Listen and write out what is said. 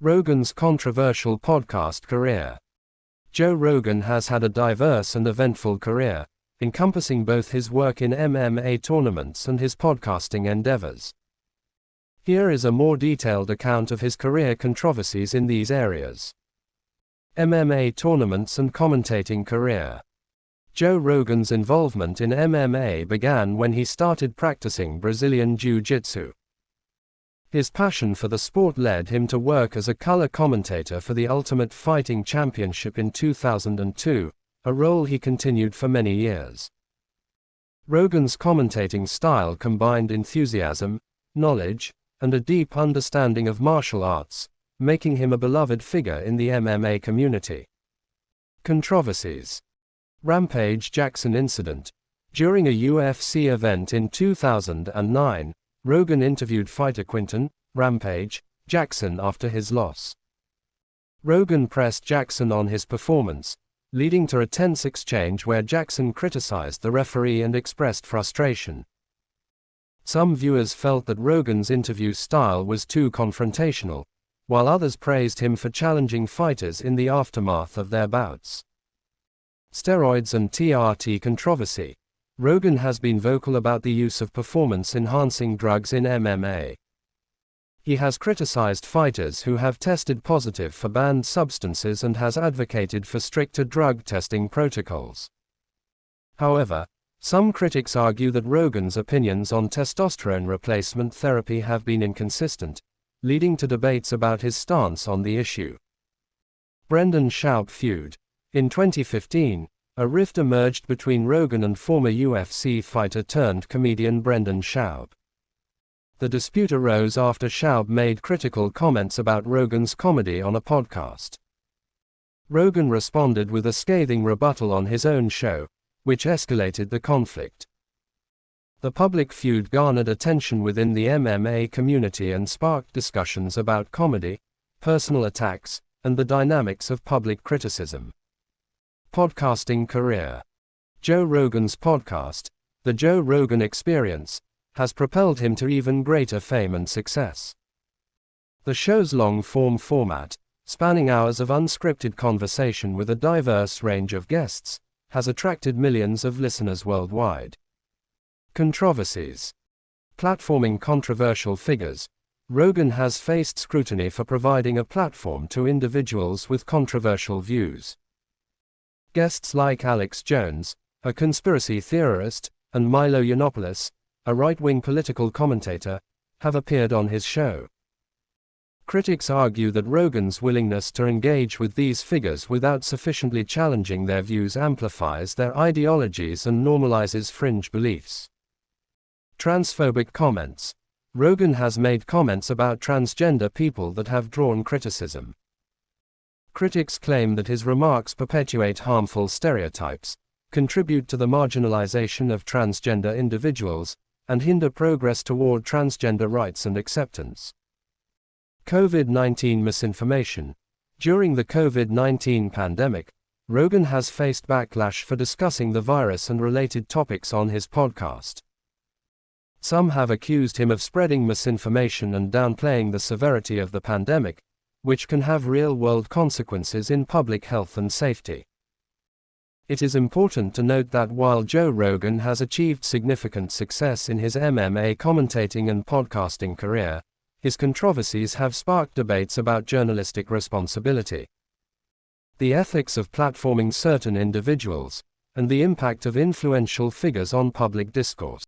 Rogan's controversial podcast career. Joe Rogan has had a diverse and eventful career, encompassing both his work in MMA tournaments and his podcasting endeavors. Here is a more detailed account of his career controversies in these areas. MMA tournaments and commentating career. Joe Rogan's involvement in MMA began when he started practicing Brazilian Jiu-Jitsu. His passion for the sport led him to work as a color commentator for the Ultimate Fighting Championship in 2002, a role he continued for many years. Rogan's commentating style combined enthusiasm, knowledge, and a deep understanding of martial arts, making him a beloved figure in the MMA community. Controversies. Rampage Jackson incident. During a UFC event in 2009, Rogan interviewed fighter Quinton "Rampage" Jackson after his loss. Rogan pressed Jackson on his performance, leading to a tense exchange where Jackson criticized the referee and expressed frustration. Some viewers felt that Rogan's interview style was too confrontational, while others praised him for challenging fighters in the aftermath of their bouts. Steroids and TRT controversy. Rogan has been vocal about the use of performance-enhancing drugs in MMA. He has criticized fighters who have tested positive for banned substances and has advocated for stricter drug testing protocols. However, some critics argue that Rogan's opinions on testosterone replacement therapy have been inconsistent, leading to debates about his stance on the issue. Brendan Schaub feud. In 2015, a rift emerged between Rogan and former UFC fighter turned comedian Brendan Schaub. The dispute arose after Schaub made critical comments about Rogan's comedy on a podcast. Rogan responded with a scathing rebuttal on his own show, which escalated the conflict. The public feud garnered attention within the MMA community and sparked discussions about comedy, personal attacks, and the dynamics of public criticism. Podcasting career. Joe Rogan's podcast, The Joe Rogan Experience, has propelled him to even greater fame and success. The show's long-form format, spanning hours of unscripted conversation with a diverse range of guests, has attracted millions of listeners worldwide. Controversies. Platforming controversial figures. Rogan has faced scrutiny for providing a platform to individuals with controversial views. Guests like Alex Jones, a conspiracy theorist, and Milo Yiannopoulos, a right-wing political commentator, have appeared on his show. Critics argue that Rogan's willingness to engage with these figures without sufficiently challenging their views amplifies their ideologies and normalizes fringe beliefs. Transphobic comments. Rogan has made comments about transgender people that have drawn criticism. Critics claim that his remarks perpetuate harmful stereotypes, contribute to the marginalization of transgender individuals, and hinder progress toward transgender rights and acceptance. COVID-19 misinformation. During the COVID-19 pandemic, Rogan has faced backlash for discussing the virus and related topics on his podcast. Some have accused him of spreading misinformation and downplaying the severity of the pandemic, which can have real-world consequences in public health and safety. It is important to note that while Joe Rogan has achieved significant success in his MMA commentating and podcasting career, his controversies have sparked debates about journalistic responsibility, the ethics of platforming certain individuals, and the impact of influential figures on public discourse.